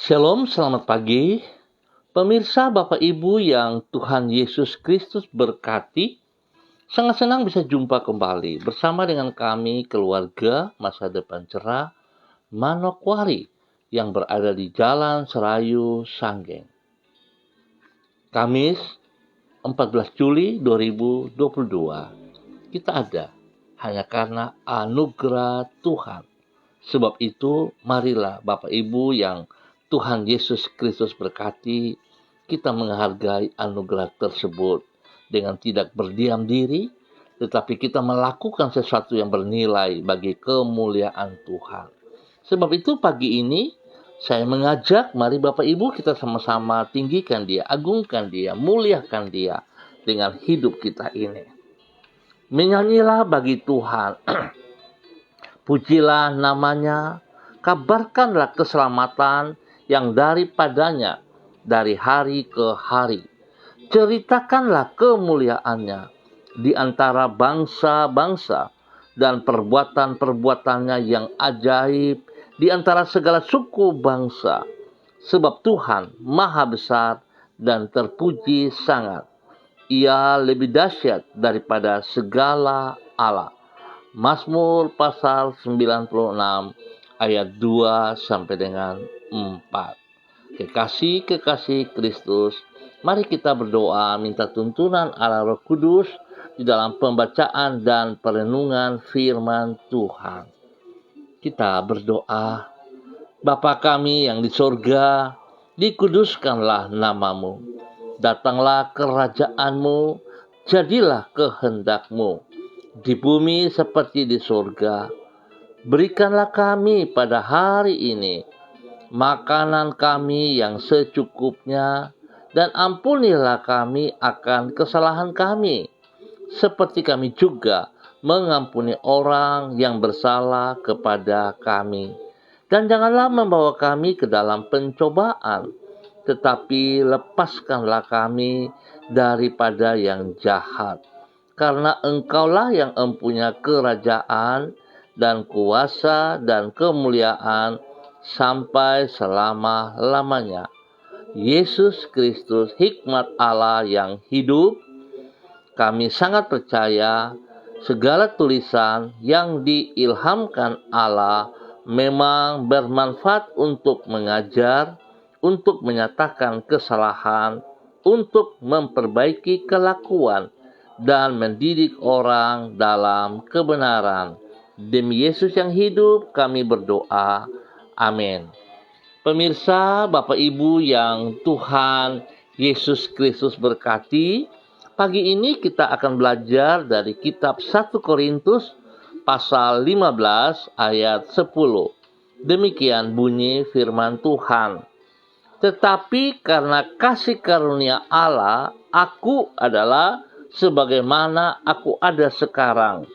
Shalom, selamat pagi. Pemirsa, Bapak Ibu yang Tuhan Yesus Kristus berkati, sangat senang bisa jumpa kembali bersama dengan kami keluarga Masa Depan Cerah Manokwari yang berada di Jalan Serayu, Sanggeng. Kamis 14 Juli 2022. Kita ada hanya karena anugerah Tuhan. Sebab itu, marilah Bapak Ibu yang Tuhan Yesus Kristus berkati, kita menghargai anugerah tersebut dengan tidak berdiam diri, tetapi kita melakukan sesuatu yang bernilai bagi kemuliaan Tuhan. Sebab itu pagi ini saya mengajak, mari Bapak Ibu kita sama-sama tinggikan Dia, agungkan Dia, muliakan Dia dengan hidup kita ini. Menyanyilah bagi Tuhan, pujilah namanya, kabarkanlah keselamatan yang daripadanya dari hari ke hari. Ceritakanlah kemuliaannya di antara bangsa-bangsa dan perbuatan-perbuatannya yang ajaib di antara segala suku bangsa. Sebab Tuhan maha besar dan terpuji sangat. Ia lebih dahsyat daripada segala Allah. Mazmur pasal 96 ayat 2 sampai dengan 4. Kekasih-kekasih Kristus, mari kita berdoa minta tuntunan Allah Roh Kudus di dalam pembacaan dan perenungan firman Tuhan. Kita berdoa, Bapa kami yang di sorga, dikuduskanlah namamu. Datanglah kerajaanmu, jadilah kehendakmu di bumi seperti di sorga. Berikanlah kami pada hari ini makanan kami yang secukupnya, dan ampunilah kami akan kesalahan kami, seperti kami juga mengampuni orang yang bersalah kepada kami. Dan janganlah membawa kami ke dalam pencobaan, tetapi lepaskanlah kami daripada yang jahat. Karena Engkaulah yang empunya kerajaan dan kuasa dan kemuliaan sampai selama-lamanya. Yesus Kristus, hikmat Allah yang hidup, kami sangat percaya segala tulisan yang diilhamkan Allah memang bermanfaat untuk mengajar, untuk menyatakan kesalahan, untuk memperbaiki kelakuan, dan mendidik orang dalam kebenaran. Demi Yesus yang hidup, kami berdoa. Amin. Pemirsa, Bapak Ibu yang Tuhan Yesus Kristus berkati, pagi ini kita akan belajar dari kitab 1 Korintus pasal 15 ayat 10. Demikian bunyi firman Tuhan. Tetapi karena kasih karunia Allah, aku adalah sebagaimana aku ada sekarang.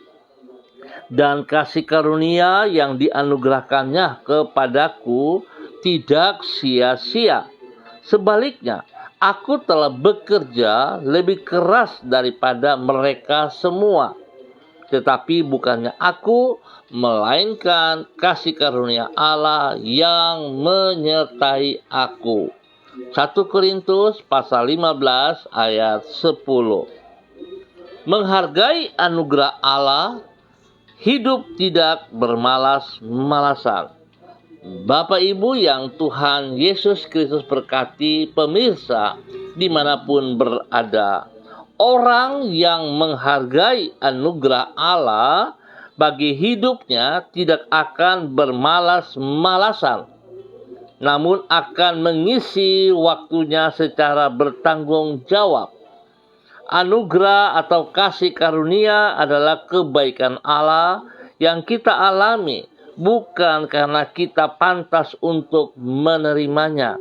Dan kasih karunia yang dianugerahkannya kepadaku tidak sia-sia. Sebaliknya, aku telah bekerja lebih keras daripada mereka semua. Tetapi bukannya aku, melainkan kasih karunia Allah yang menyertai aku. 1 Korintus pasal 15 ayat 10. Menghargai anugerah Allah, hidup tidak bermalas-malasan. Bapak Ibu yang Tuhan Yesus Kristus berkati, pemirsa dimanapun berada, orang yang menghargai anugerah Allah bagi hidupnya tidak akan bermalas-malasan, namun akan mengisi waktunya secara bertanggung jawab. Anugerah atau kasih karunia adalah kebaikan Allah yang kita alami, bukan karena kita pantas untuk menerimanya,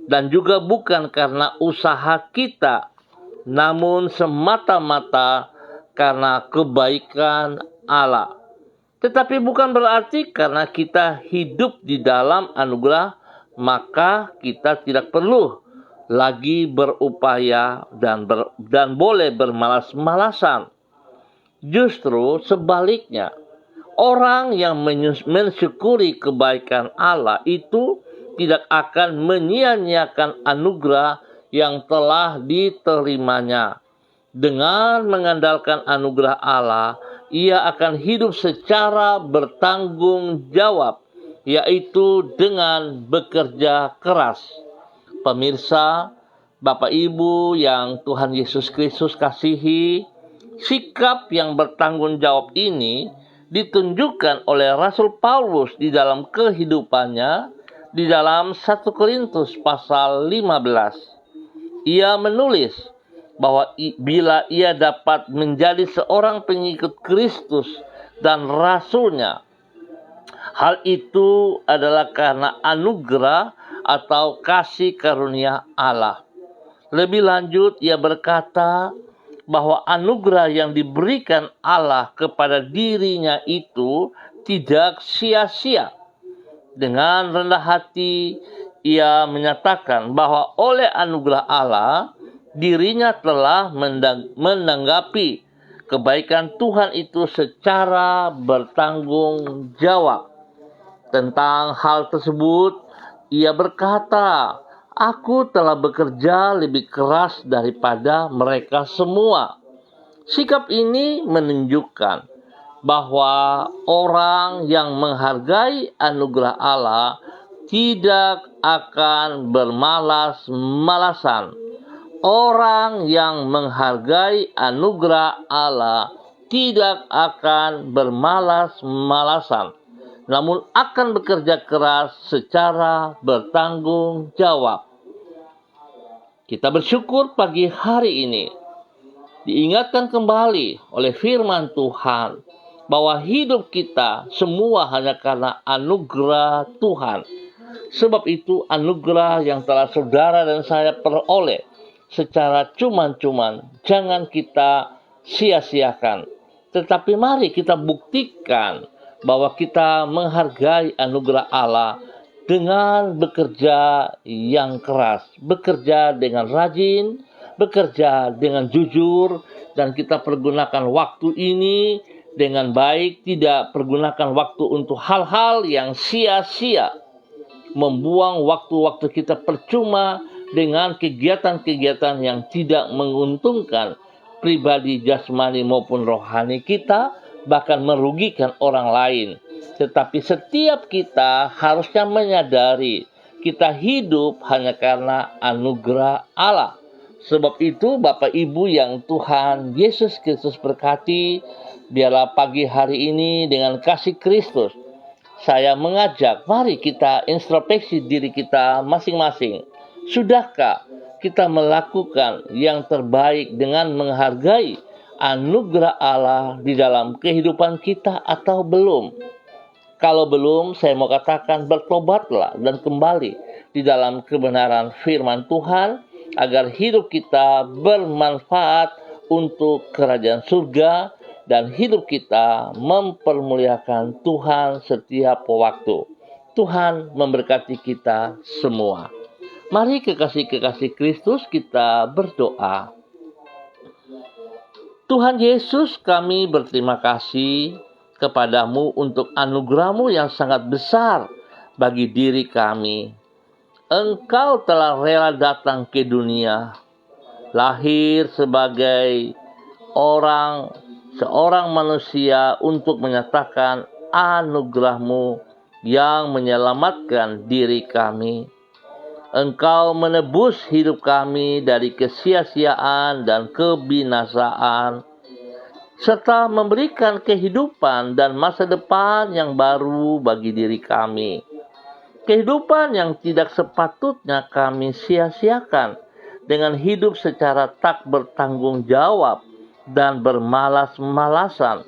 dan juga bukan karena usaha kita, namun semata-mata karena kebaikan Allah. Tetapi bukan berarti karena kita hidup di dalam anugerah, maka kita tidak perlu lagi berupaya dan boleh bermalas-malasan. Justru sebaliknya, orang yang mensyukuri kebaikan Allah itu tidak akan menyia-nyiakan anugerah yang telah diterimanya. Dengan mengandalkan anugerah Allah, ia akan hidup secara bertanggung jawab, yaitu dengan bekerja keras. Pemirsa, Bapak Ibu yang Tuhan Yesus Kristus kasihi, sikap yang bertanggung jawab ini ditunjukkan oleh Rasul Paulus di dalam kehidupannya di dalam 1 Korintus pasal 15. Ia menulis bahwa bila ia dapat menjadi seorang pengikut Kristus dan rasulnya, hal itu adalah karena anugerah atau kasih karunia Allah. Lebih lanjut, ia berkata bahwa anugerah yang diberikan Allah kepada dirinya itu tidak sia-sia. Dengan rendah hati, ia menyatakan bahwa oleh anugerah Allah, dirinya telah menanggapi kebaikan Tuhan itu secara bertanggung jawab. Tentang hal tersebut, ia berkata, "Aku telah bekerja lebih keras daripada mereka semua." Sikap ini menunjukkan bahwa orang yang menghargai anugerah Allah tidak akan bermalas-malasan. Orang yang menghargai anugerah Allah tidak akan bermalas-malasan, namun akan bekerja keras secara bertanggung jawab. Kita bersyukur pagi hari ini diingatkan kembali oleh firman Tuhan bahwa hidup kita semua hanya karena anugerah Tuhan. Sebab itu anugerah yang telah saudara dan saya peroleh secara cuman-cuman jangan kita sia-siakan. Tetapi mari kita buktikan bahwa kita menghargai anugerah Allah dengan bekerja yang keras, bekerja dengan rajin, bekerja dengan jujur, dan kita pergunakan waktu ini dengan baik, tidak pergunakan waktu untuk hal-hal yang sia-sia, membuang waktu-waktu kita percuma dengan kegiatan-kegiatan yang tidak menguntungkan pribadi jasmani maupun rohani kita, bahkan merugikan orang lain. Tetapi setiap kita harusnya menyadari kita hidup hanya karena anugerah Allah. Sebab itu Bapak Ibu yang Tuhan Yesus Kristus berkati, biarlah pagi hari ini dengan kasih Kristus saya mengajak, mari kita introspeksi diri kita masing-masing. Sudahkah kita melakukan yang terbaik dengan menghargai anugerah Allah di dalam kehidupan kita atau belum? Kalau belum, saya mau katakan bertobatlah dan kembali di dalam kebenaran firman Tuhan agar hidup kita bermanfaat untuk kerajaan surga dan hidup kita mempermuliakan Tuhan setiap waktu. Tuhan memberkati kita semua. Mari kekasih-kekasih Kristus kita berdoa. Tuhan Yesus, kami berterima kasih kepadamu untuk anugerah-Mu yang sangat besar bagi diri kami. Engkau telah rela datang ke dunia, lahir sebagai seorang manusia untuk menyatakan anugerah-Mu yang menyelamatkan diri kami. Engkau menebus hidup kami dari kesia-siaan dan kebinasaan, serta memberikan kehidupan dan masa depan yang baru bagi diri kami. Kehidupan yang tidak sepatutnya kami sia-siakan dengan hidup secara tak bertanggung jawab dan bermalas-malasan,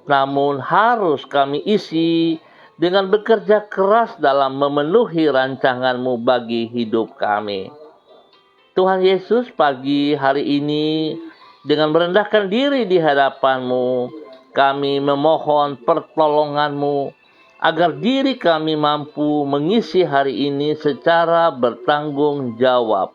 namun harus kami isi dengan bekerja keras dalam memenuhi rancangan-Mu bagi hidup kami. Tuhan Yesus, pagi hari ini dengan merendahkan diri di hadapan-Mu, kami memohon pertolongan-Mu agar diri kami mampu mengisi hari ini secara bertanggung jawab.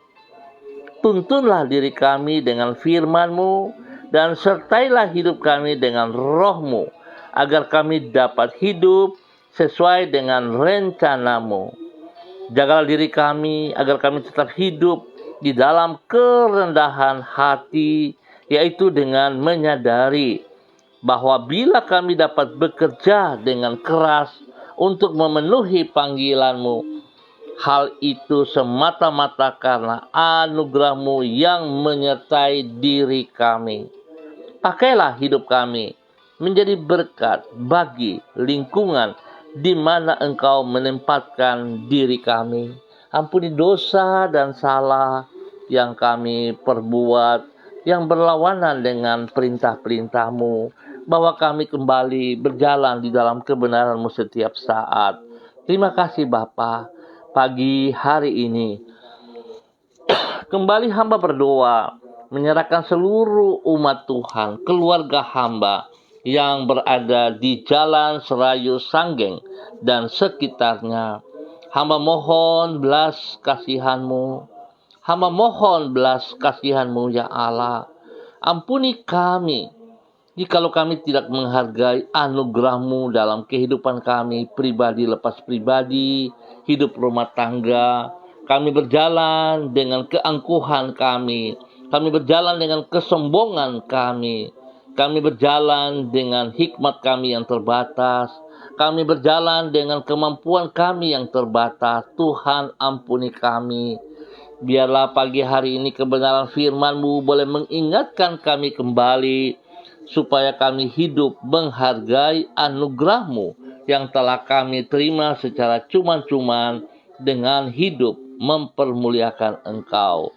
Tuntunlah diri kami dengan firman-Mu dan sertailah hidup kami dengan roh-Mu agar kami dapat hidup sesuai dengan rencana-Mu. Jagalah diri kami agar kami tetap hidup di dalam kerendahan hati, yaitu dengan menyadari bahwa bila kami dapat bekerja dengan keras untuk memenuhi panggilan-Mu, hal itu semata-mata karena anugerah-Mu yang menyertai diri kami. Pakailah hidup kami menjadi berkat bagi lingkungan di mana Engkau menempatkan diri kami. Ampuni dosa dan salah yang kami perbuat, yang berlawanan dengan perintah-perintah-Mu, bahwa kami kembali berjalan di dalam kebenaran-Mu setiap saat. Terima kasih Bapa, pagi hari ini kembali hamba berdoa, menyerahkan seluruh umat Tuhan, keluarga hamba yang berada di Jalan Serayu Sanggeng dan sekitarnya. Hamba mohon belas kasihan-Mu. Hamba mohon belas kasihan-Mu ya Allah. Ampuni kami jikalau kami tidak menghargai anugerah-Mu dalam kehidupan kami pribadi lepas pribadi, hidup rumah tangga. Kami berjalan dengan keangkuhan kami. Kami berjalan dengan kesombongan kami. Kami berjalan dengan hikmat kami yang terbatas. Kami berjalan dengan kemampuan kami yang terbatas. Tuhan, ampuni kami. Biarlah pagi hari ini kebenaran firman-Mu boleh mengingatkan kami kembali, supaya kami hidup menghargai anugerah-Mu yang telah kami terima secara cuma-cuman dengan hidup mempermuliakan Engkau.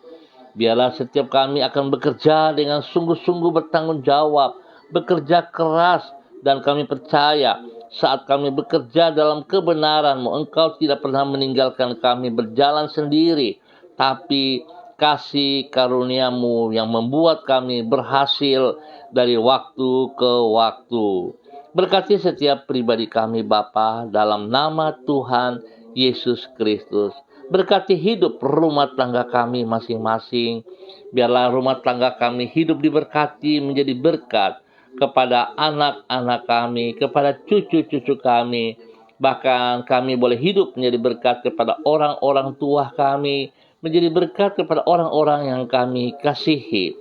Biarlah setiap kami akan bekerja dengan sungguh-sungguh bertanggung jawab, bekerja keras, dan kami percaya saat kami bekerja dalam kebenaran-Mu, Engkau tidak pernah meninggalkan kami berjalan sendiri, tapi kasih karunia-Mu yang membuat kami berhasil dari waktu ke waktu. Berkati setiap pribadi kami Bapa, dalam nama Tuhan Yesus Kristus. Berkati hidup rumah tangga kami masing-masing. Biarlah rumah tangga kami hidup diberkati menjadi berkat kepada anak-anak kami, kepada cucu-cucu kami. Bahkan kami boleh hidup menjadi berkat kepada orang-orang tua kami, menjadi berkat kepada orang-orang yang kami kasihi.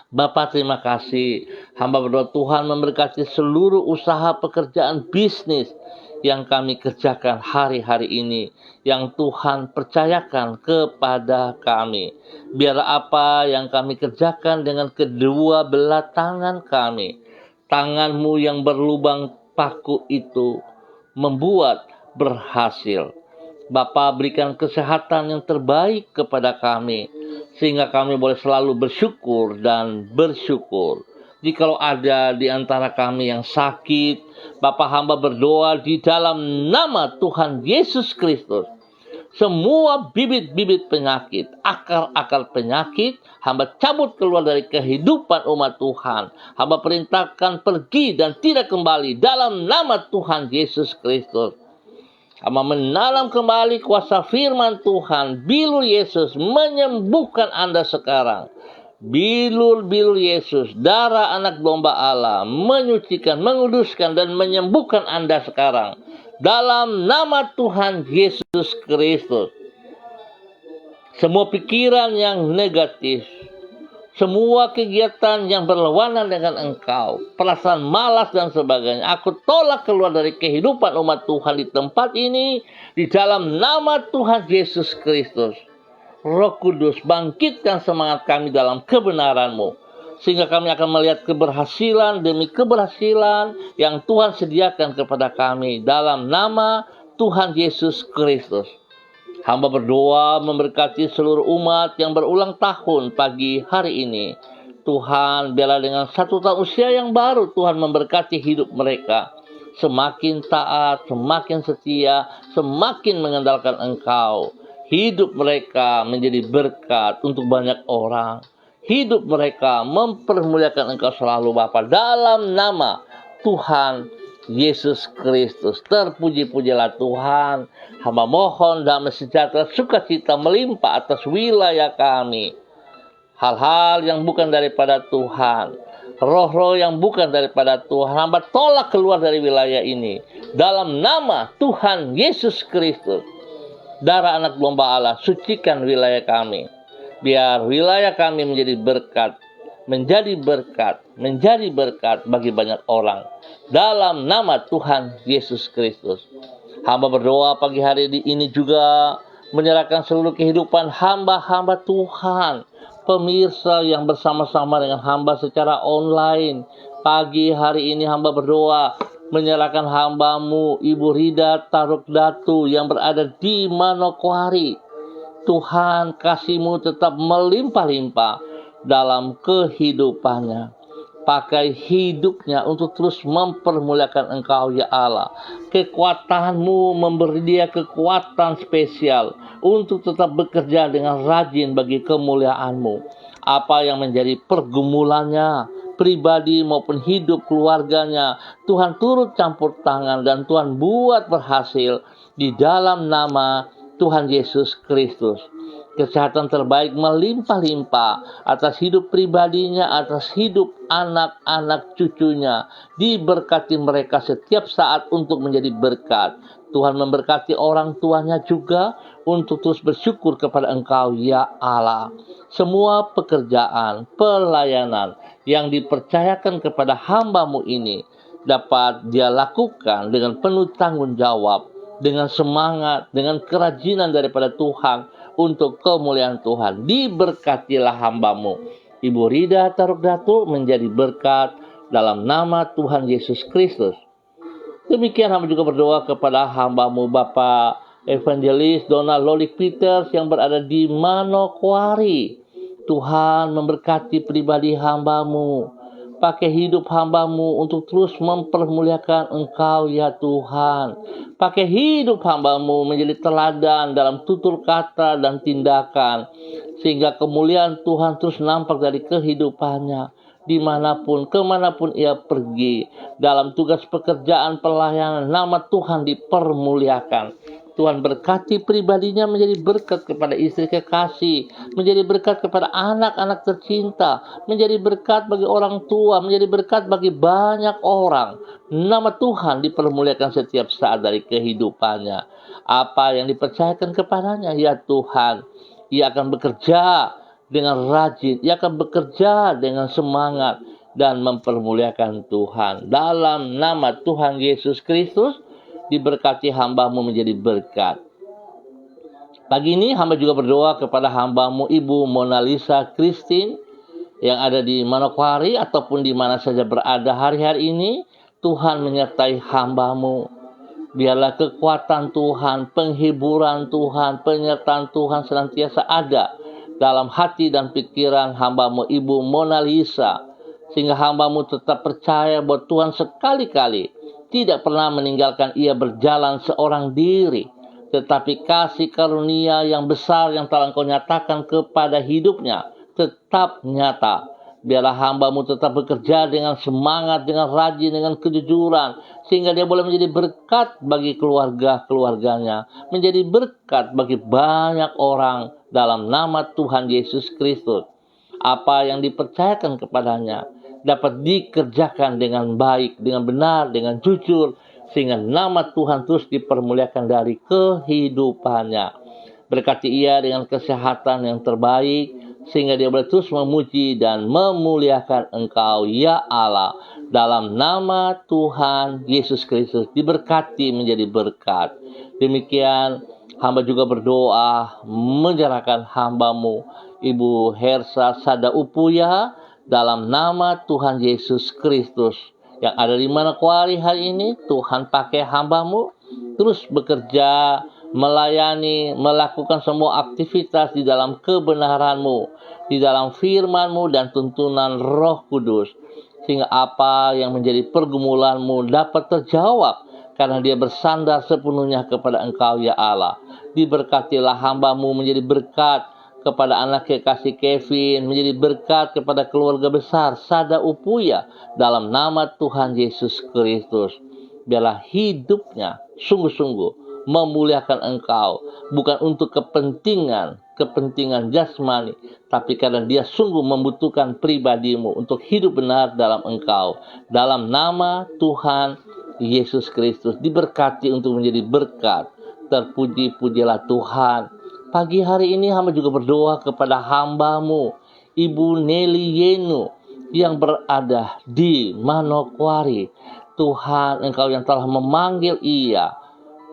Bapa, terima kasih. Hamba berdoa Tuhan memberkati seluruh usaha pekerjaan bisnis yang kami kerjakan hari-hari ini, yang Tuhan percayakan kepada kami. Biarlah apa yang kami kerjakan dengan kedua belah tangan kami, tangan-Mu yang berlubang paku itu membuat berhasil. Bapa, berikan kesehatan yang terbaik kepada kami, sehingga kami boleh selalu bersyukur dan bersyukur. Jikalau ada di antara kami yang sakit, Bapa, hamba berdoa di dalam nama Tuhan Yesus Kristus. Semua bibit-bibit penyakit, akar-akar penyakit, hamba cabut keluar dari kehidupan umat Tuhan. Hamba perintahkan pergi dan tidak kembali dalam nama Tuhan Yesus Kristus. Hamba menalam kembali kuasa firman Tuhan. Bilur Yesus menyembuhkan Anda sekarang. Bilur Yesus, darah anak domba Allah, menyucikan, menguduskan, dan menyembuhkan Anda sekarang. Dalam nama Tuhan Yesus Kristus. Semua pikiran yang negatif, semua kegiatan yang berlawanan dengan Engkau, perasaan malas dan sebagainya, aku tolak keluar dari kehidupan umat Tuhan di tempat ini, di dalam nama Tuhan Yesus Kristus. Roh Kudus, bangkitkan semangat kami dalam kebenaran-Mu, sehingga kami akan melihat keberhasilan demi keberhasilan yang Tuhan sediakan kepada kami dalam nama Tuhan Yesus Kristus. Hamba berdoa memberkati seluruh umat yang berulang tahun pagi hari ini. Tuhan, biarlah dengan 1 tahun usia yang baru, Tuhan memberkati hidup mereka. Semakin taat, semakin setia, semakin mengandalkan Engkau. Hidup mereka menjadi berkat untuk banyak orang. Hidup mereka mempermuliakan Engkau selalu Bapa. Dalam nama Tuhan Yesus Kristus. Terpuji-pujilah Tuhan. Hamba mohon damai sejahtera sukacita melimpah atas wilayah kami. Hal-hal yang bukan daripada Tuhan, roh-roh yang bukan daripada Tuhan, hamba tolak keluar dari wilayah ini. Dalam nama Tuhan Yesus Kristus. darah anak domba Allah, sucikan wilayah kami. Biar wilayah kami menjadi berkat, menjadi berkat bagi banyak orang. Dalam nama Tuhan Yesus Kristus. Hamba berdoa pagi hari ini juga menyerahkan seluruh kehidupan hamba-hamba Tuhan, pemirsa yang bersama-sama dengan hamba secara online. Pagi hari ini hamba berdoa menyerahkan hambamu Ibu Rida Taruk Datu yang berada di Manokwari. Tuhan, kasih-Mu tetap melimpah-limpah dalam kehidupannya. Pakai hidupnya untuk terus mempermuliakan Engkau ya Allah. Kekuatan-Mu memberi dia kekuatan spesial untuk tetap bekerja dengan rajin bagi kemuliaan-Mu. Apa yang menjadi pergumulannya, pribadi maupun hidup keluarganya, Tuhan turut campur tangan dan Tuhan buat berhasil di dalam nama Tuhan Yesus Kristus. Kesehatan terbaik melimpah-limpah atas hidup pribadinya, atas hidup anak-anak cucunya. Diberkati mereka setiap saat untuk menjadi berkat. Tuhan memberkati orang tuanya juga untuk terus bersyukur kepada Engkau ya Allah. Semua pekerjaan, pelayanan yang dipercayakan kepada hamba-Mu ini dapat dia lakukan dengan penuh tanggung jawab, dengan semangat, dengan kerajinan daripada Tuhan untuk kemuliaan Tuhan. Diberkatilah hamba-Mu Ibu Rida Taruk Datu menjadi berkat dalam nama Tuhan Yesus Kristus. Demikian hamba juga berdoa kepada hamba-Mu Bapak Evangelis Donald Lolik Peters yang berada di Manokwari. Tuhan memberkati pribadi hamba-Mu. Pakai hidup hamba-Mu untuk terus mempermuliakan Engkau ya Tuhan. Pakai hidup hamba-Mu menjadi teladan dalam tutur kata dan tindakan. Sehingga kemuliaan Tuhan terus nampak dari kehidupannya. Dimanapun, kemanapun ia pergi. Dalam tugas pekerjaan pelayanan, nama Tuhan dipermuliakan. Tuhan berkati pribadinya menjadi berkat kepada istri kekasih, menjadi berkat kepada anak-anak tercinta, menjadi berkat bagi orang tua, menjadi berkat bagi banyak orang. Nama Tuhan dipermuliakan setiap saat dari kehidupannya. Apa yang dipercayakan kepadanya, ya Tuhan, ia akan bekerja dengan rajin, ia akan bekerja dengan semangat dan mempermuliakan Tuhan. Dalam nama Tuhan Yesus Kristus, diberkati hamba-Mu menjadi berkat. Pagi ini hamba juga berdoa kepada hamba-Mu Ibu Mona Lisa Christine yang ada di Manokwari ataupun di mana saja berada hari-hari ini. Tuhan menyertai hamba-Mu. Biarlah kekuatan Tuhan, penghiburan Tuhan, penyertaan Tuhan senantiasa ada dalam hati dan pikiran hamba-Mu Ibu Mona Lisa. Sehingga hamba-Mu tetap percaya bahwa Tuhan sekali-kali tidak pernah meninggalkan ia berjalan seorang diri. Tetapi kasih karunia yang besar yang telah Engkau nyatakan kepada hidupnya tetap nyata. Biarlah hamba-Mu tetap bekerja dengan semangat, dengan rajin, dengan kejujuran. Sehingga dia boleh menjadi berkat bagi keluarga-keluarganya. Menjadi berkat bagi banyak orang dalam nama Tuhan Yesus Kristus. Apa yang dipercayakan kepadanya dapat dikerjakan dengan baik, dengan benar, dengan jujur, sehingga nama Tuhan terus dipermuliakan dari kehidupannya. Berkati ia dengan kesehatan yang terbaik, sehingga dia boleh terus memuji dan memuliakan Engkau, ya Allah. Dalam nama Tuhan Yesus Kristus, diberkati menjadi berkat. Demikian, hamba juga berdoa, menyerahkan hamba-Mu, Ibu Hersa Sada Upuya, dalam nama Tuhan Yesus Kristus yang ada di Manokwari hari ini. Tuhan pakai hamba-Mu terus bekerja, melayani, melakukan semua aktivitas di dalam kebenaran-Mu, di dalam firman-Mu dan tuntunan Roh Kudus. Sehingga apa yang menjadi pergumulan-Mu dapat terjawab karena dia bersandar sepenuhnya kepada Engkau ya Allah. Diberkatilah hamba-Mu menjadi berkat kepada anak kekasih Kevin, menjadi berkat kepada keluarga besar Sada Upuya dalam nama Tuhan Yesus Kristus. Biarlah hidupnya sungguh-sungguh memuliakan Engkau, bukan untuk kepentingan jasmani, tapi karena dia sungguh membutuhkan pribadi-Mu untuk hidup benar dalam Engkau. Dalam nama Tuhan Yesus Kristus, diberkati untuk menjadi berkat. Terpuji-pujilah Tuhan. Pagi hari ini hamba juga berdoa kepada hamba-Mu, Ibu Nelly Yenu, yang berada di Manokwari. Tuhan, Engkau yang telah memanggil ia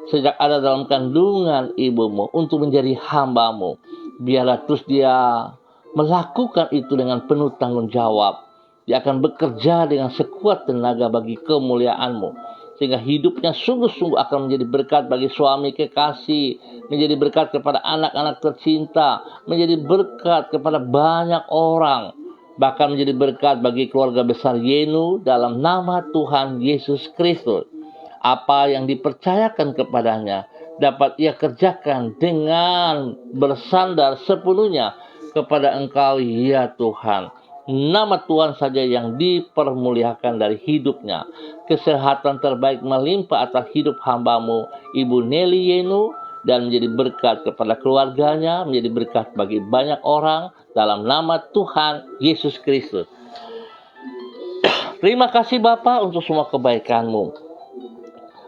sejak ada dalam kandungan ibumu untuk menjadi hamba-Mu. Biarlah terus dia melakukan itu dengan penuh tanggung jawab. Dia akan bekerja dengan sekuat tenaga bagi kemuliaan-Mu, sehingga hidupnya sungguh-sungguh akan menjadi berkat bagi suami kekasih, menjadi berkat kepada anak-anak tercinta, menjadi berkat kepada banyak orang, bahkan menjadi berkat bagi keluarga besar Yenu dalam nama Tuhan Yesus Kristus. Apa yang dipercayakan kepadanya dapat ia kerjakan dengan bersandar sepenuhnya kepada Engkau, ya Tuhan. Nama Tuhan saja yang dipermuliakan dari hidupnya. Kesehatan terbaik melimpah atas hidup hamba-Mu, Ibu Nelly Yenu, dan menjadi berkat kepada keluarganya, menjadi berkat bagi banyak orang dalam nama Tuhan Yesus Kristus. Terima kasih Bapa untuk semua kebaikan-Mu.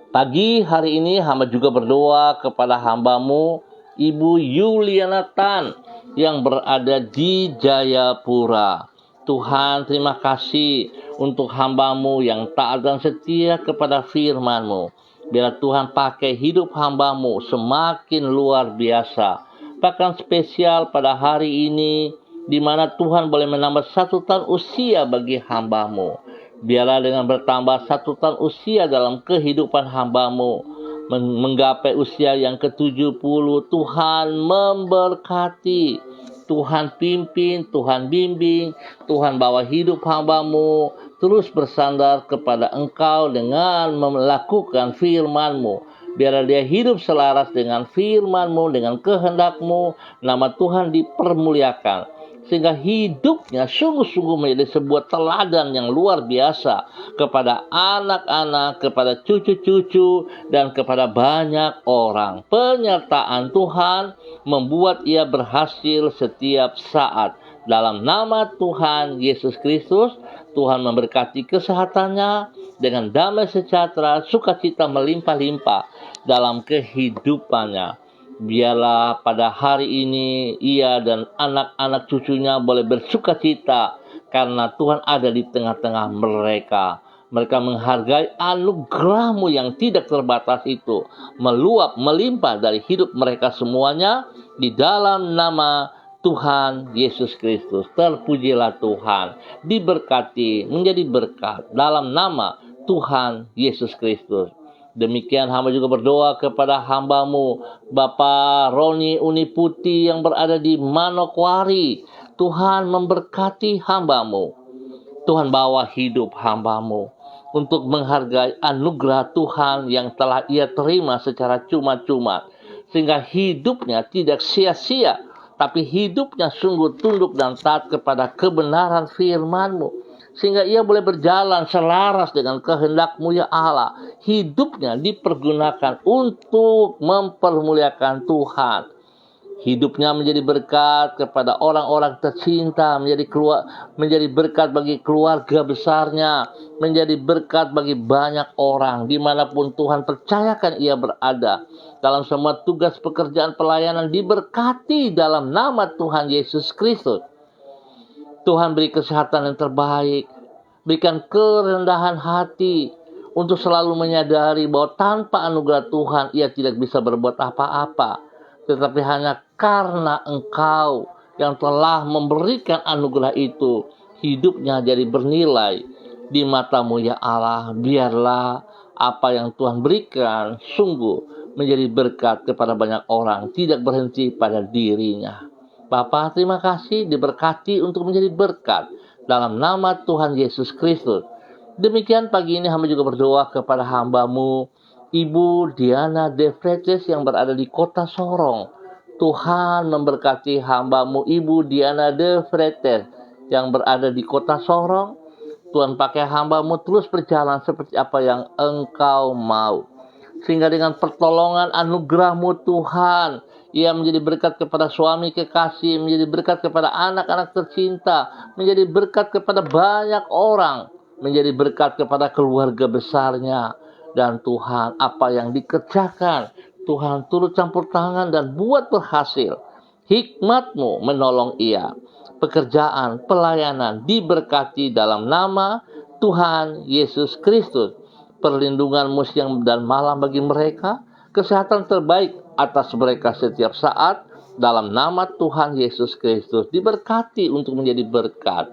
Pagi hari ini hamba juga berdoa kepada hamba-Mu, Ibu Yuliana Tan, yang berada di Jayapura. Tuhan, terima kasih untuk hamba-Mu yang taat dan setia kepada firman-Mu. Biar Tuhan pakai hidup hamba-Mu semakin luar biasa. Bahkan spesial pada hari ini, di mana Tuhan boleh menambah 1 tahun usia bagi hamba-Mu. Biarlah dengan bertambah 1 tahun usia dalam kehidupan hamba-Mu, menggapai usia yang ke-70, Tuhan memberkati. Tuhan pimpin, Tuhan bimbing, Tuhan bawa hidup hamba-Mu terus bersandar kepada Engkau dengan melakukan firman-Mu. Biar dia hidup selaras dengan firman-Mu, dengan kehendak-Mu, nama Tuhan dipermuliakan. Sehingga hidupnya sungguh-sungguh menjadi sebuah teladan yang luar biasa kepada anak-anak, kepada cucu-cucu, dan kepada banyak orang. Penyertaan Tuhan membuat ia berhasil setiap saat. Dalam nama Tuhan Yesus Kristus, Tuhan memberkati kesehatannya dengan damai sejahtera, sukacita melimpah-limpah dalam kehidupannya. Biarlah pada hari ini ia dan anak-anak cucunya boleh bersukacita karena Tuhan ada di tengah-tengah mereka. Mereka menghargai anugerah-Mu yang tidak terbatas itu, meluap, melimpah dari hidup mereka semuanya di dalam nama Tuhan Yesus Kristus. Terpujilah Tuhan, diberkati, menjadi berkat dalam nama Tuhan Yesus Kristus. Demikian hamba juga berdoa kepada hamba-Mu, Bapak Roni Uniputi yang berada di Manokwari. Tuhan memberkati hamba-Mu. Tuhan bawa hidup hamba-Mu untuk menghargai anugerah Tuhan yang telah ia terima secara cuma-cuma. Sehingga hidupnya tidak sia-sia, tapi hidupnya sungguh tunduk dan taat kepada kebenaran firman-Mu. Sehingga ia boleh berjalan selaras dengan kehendak-Mu ya Allah. Hidupnya dipergunakan untuk mempermuliakan Tuhan. Hidupnya menjadi berkat kepada orang-orang tercinta, menjadi berkat bagi keluarga besarnya, menjadi berkat bagi banyak orang dimanapun Tuhan percayakan ia berada. Dalam semua tugas pekerjaan pelayanan diberkati dalam nama Tuhan Yesus Kristus. Tuhan beri kesehatan yang terbaik, berikan kerendahan hati untuk selalu menyadari bahwa tanpa anugerah Tuhan ia tidak bisa berbuat apa-apa. Tetapi hanya karena Engkau yang telah memberikan anugerah itu, hidupnya jadi bernilai di mata-Mu ya Allah. Biarlah apa yang Tuhan berikan sungguh menjadi berkat kepada banyak orang, tidak berhenti pada dirinya. Bapa, terima kasih diberkati untuk menjadi berkat dalam nama Tuhan Yesus Kristus. Demikian pagi ini hamba juga berdoa kepada hamba-Mu, Ibu Diana De Fretes yang berada di kota Sorong. Tuhan memberkati hamba-Mu, Ibu Diana De Fretes yang berada di kota Sorong. Tuhan pakai hamba-Mu terus berjalan seperti apa yang Engkau mau. Sehingga dengan pertolongan anugerah-Mu Tuhan, ia menjadi berkat kepada suami kekasih, menjadi berkat kepada anak-anak tercinta, menjadi berkat kepada banyak orang, menjadi berkat kepada keluarga besarnya. Dan Tuhan, apa yang dikerjakan, Tuhan turut campur tangan dan buat berhasil. Hikmat-Mu menolong ia. Pekerjaan, pelayanan diberkati dalam nama Tuhan Yesus Kristus. Perlindungan-Mu siang dan malam bagi mereka. Kesehatan terbaik atas mereka setiap saat. Dalam nama Tuhan Yesus Kristus. Diberkati untuk menjadi berkat.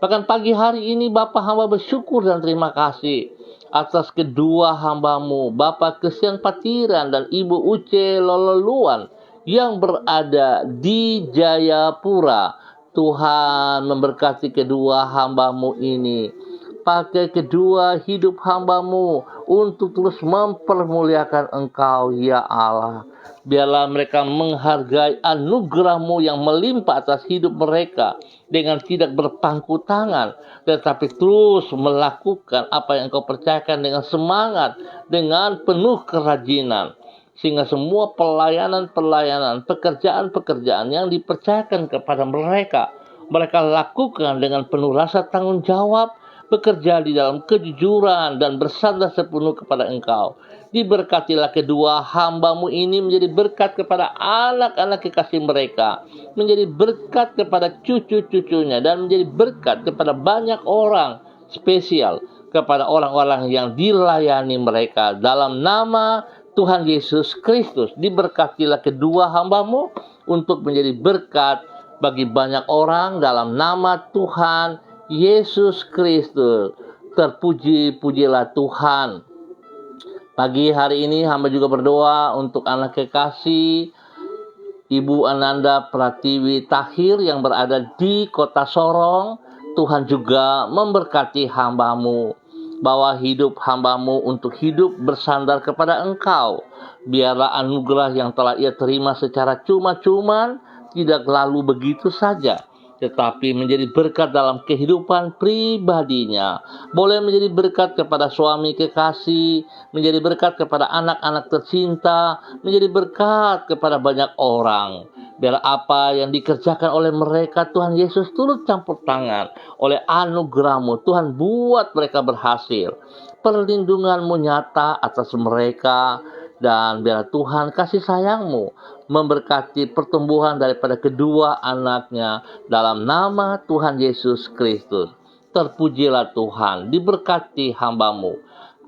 Bahkan pagi hari ini Bapa hamba bersyukur dan terima kasih atas kedua hamba-Mu, Bapak Kesian Patiran dan Ibu Uce Lololuan yang berada di Jayapura. Tuhan memberkati kedua hamba-Mu ini. Pakai kedua hidup hamba-Mu untuk terus mempermuliakan Engkau, ya Allah. Biarlah mereka menghargai anugerah-Mu yang melimpah atas hidup mereka dengan tidak berpangku tangan, tetapi terus melakukan apa yang Engkau percayakan dengan semangat, dengan penuh kerajinan. Sehingga semua pelayanan-pelayanan, pekerjaan-pekerjaan yang dipercayakan kepada mereka, mereka lakukan dengan penuh rasa tanggung jawab, bekerja di dalam kejujuran dan bersandar sepenuh kepada Engkau. Diberkatilah kedua hamba-Mu ini menjadi berkat kepada anak-anak kekasih mereka, menjadi berkat kepada cucu-cucunya, dan menjadi berkat kepada banyak orang, spesial kepada orang-orang yang dilayani mereka. Dalam nama Tuhan Yesus Kristus, diberkatilah kedua hamba-Mu untuk menjadi berkat bagi banyak orang dalam nama Tuhan Yesus Kristus. Terpuji-pujilah Tuhan. Pagi hari ini hamba juga berdoa untuk anak kekasih Ibu Ananda Pratiwi Tahir yang berada di kota Sorong. Tuhan juga memberkati hamba-Mu, bawa hidup hamba-Mu untuk hidup bersandar kepada Engkau. Biarlah anugerah yang telah ia terima secara cuma-cuma tidak lalu begitu saja, tetapi menjadi berkat dalam kehidupan pribadinya. Boleh menjadi berkat kepada suami kekasih, menjadi berkat kepada anak-anak tercinta, menjadi berkat kepada banyak orang. Biar apa yang dikerjakan oleh mereka, Tuhan Yesus turut campur tangan. Oleh anugerah-Mu, Tuhan buat mereka berhasil. Perlindungan-Mu nyata atas mereka. Dan biar Tuhan kasih sayang-Mu memberkati pertumbuhan daripada kedua anaknya dalam nama Tuhan Yesus Kristus. Terpujilah Tuhan, diberkati hamba-Mu.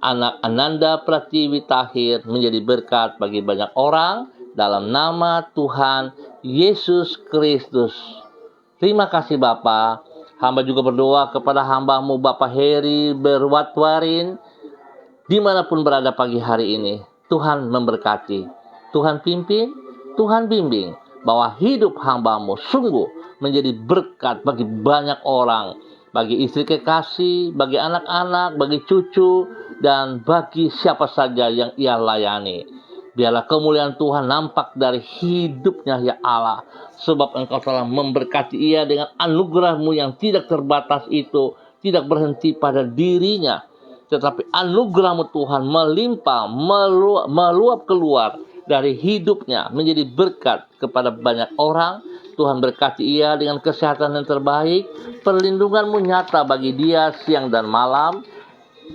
Anak Ananda Pratiwi Tahir menjadi berkat bagi banyak orang dalam nama Tuhan Yesus Kristus. Terima kasih Bapa. Hamba juga berdoa kepada hamba-Mu Bapak Heri Berwatwarin dimanapun berada pagi hari ini. Tuhan memberkati, Tuhan pimpin, Tuhan bimbing, bahwa hidup hamba-Mu sungguh menjadi berkat bagi banyak orang, bagi istri kekasih, bagi anak-anak, bagi cucu, dan bagi siapa saja yang ia layani. Biarlah kemuliaan Tuhan nampak dari hidupnya ya Allah, sebab Engkau telah memberkati ia dengan anugerah-Mu yang tidak terbatas itu, tidak berhenti pada dirinya, tetapi anugerah-Mu Tuhan melimpah, meluap keluar dari hidupnya menjadi berkat kepada banyak orang. Tuhan berkati ia dengan kesehatan yang terbaik, perlindungan-Mu nyata bagi dia siang dan malam,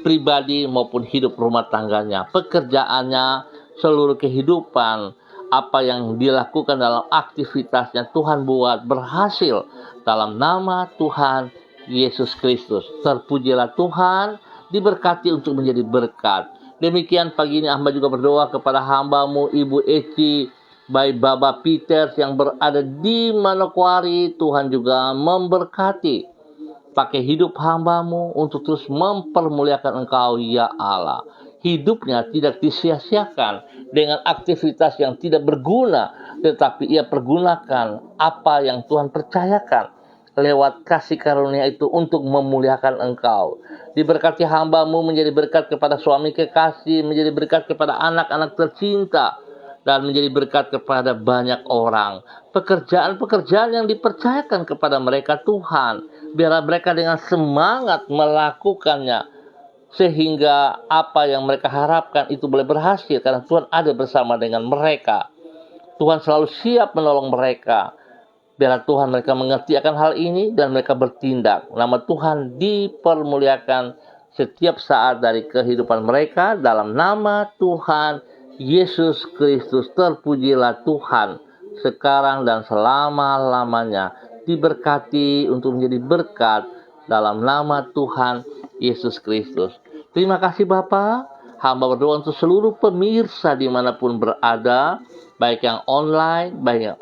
pribadi maupun hidup rumah tangganya, pekerjaannya, seluruh kehidupan, apa yang dilakukan dalam aktivitasnya, Tuhan buat berhasil dalam nama Tuhan Yesus Kristus. Terpujilah Tuhan, diberkati untuk menjadi berkat. Demikian pagi ini hamba juga berdoa kepada hamba-Mu Ibu Eci by Baba Peters yang berada di Manokwari. Tuhan juga memberkati. Pakai hidup hamba-Mu untuk terus mempermuliakan Engkau ya Allah. Hidupnya tidak disia-siakan dengan aktivitas yang tidak berguna, tetapi ia pergunakan apa yang Tuhan percayakan lewat kasih karunia itu untuk memuliakan Engkau. Diberkati hamba-Mu menjadi berkat kepada suami kekasih, menjadi berkat kepada anak-anak tercinta, dan menjadi berkat kepada banyak orang. Pekerjaan-pekerjaan yang dipercayakan kepada mereka Tuhan, biarlah mereka dengan semangat melakukannya, sehingga apa yang mereka harapkan itu boleh berhasil, karena Tuhan ada bersama dengan mereka. Tuhan selalu siap menolong mereka. Biarlah Tuhan mereka mengerti akan hal ini dan mereka bertindak. Nama Tuhan dipermuliakan setiap saat dari kehidupan mereka dalam nama Tuhan Yesus Kristus. Terpujilah Tuhan sekarang dan selama-lamanya. Diberkati untuk menjadi berkat dalam nama Tuhan Yesus Kristus. Terima kasih Bapa. Hamba berdoa untuk seluruh pemirsa dimanapun berada, baik yang online, baik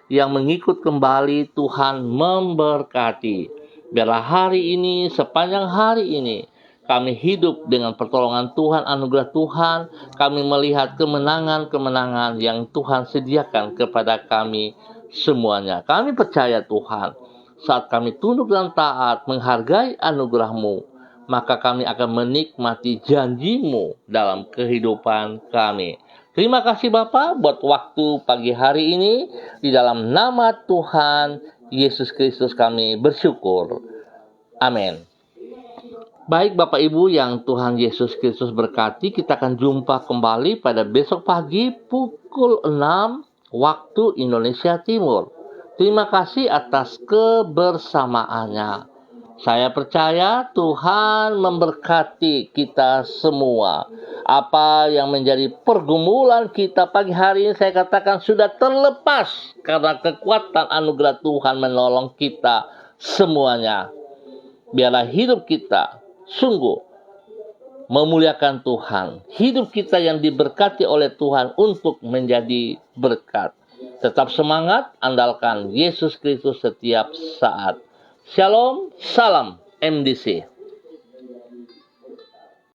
yang mengikut kembali. Tuhan memberkati. Biarlah hari ini, sepanjang hari ini, kami hidup dengan pertolongan Tuhan, anugerah Tuhan. Kami melihat kemenangan-kemenangan yang Tuhan sediakan kepada kami semuanya. Kami percaya Tuhan, saat kami tunduk dan taat menghargai anugerah-Mu, maka kami akan menikmati janji-Mu dalam kehidupan kami. Terima kasih Bapa buat waktu pagi hari ini. Di dalam nama Tuhan Yesus Kristus kami bersyukur. Amin. Baik Bapak Ibu yang Tuhan Yesus Kristus berkati, kita akan jumpa kembali pada besok pagi pukul 6 waktu Indonesia Timur. Terima kasih atas kebersamaannya. Saya percaya Tuhan memberkati kita semua. Apa yang menjadi pergumulan kita pagi hari ini, saya katakan sudah terlepas karena kekuatan anugerah Tuhan menolong kita semuanya. Biarlah hidup kita sungguh memuliakan Tuhan. Hidup kita yang diberkati oleh Tuhan untuk menjadi berkat. Tetap semangat, andalkan Yesus Kristus setiap saat. Shalom, salam MDC.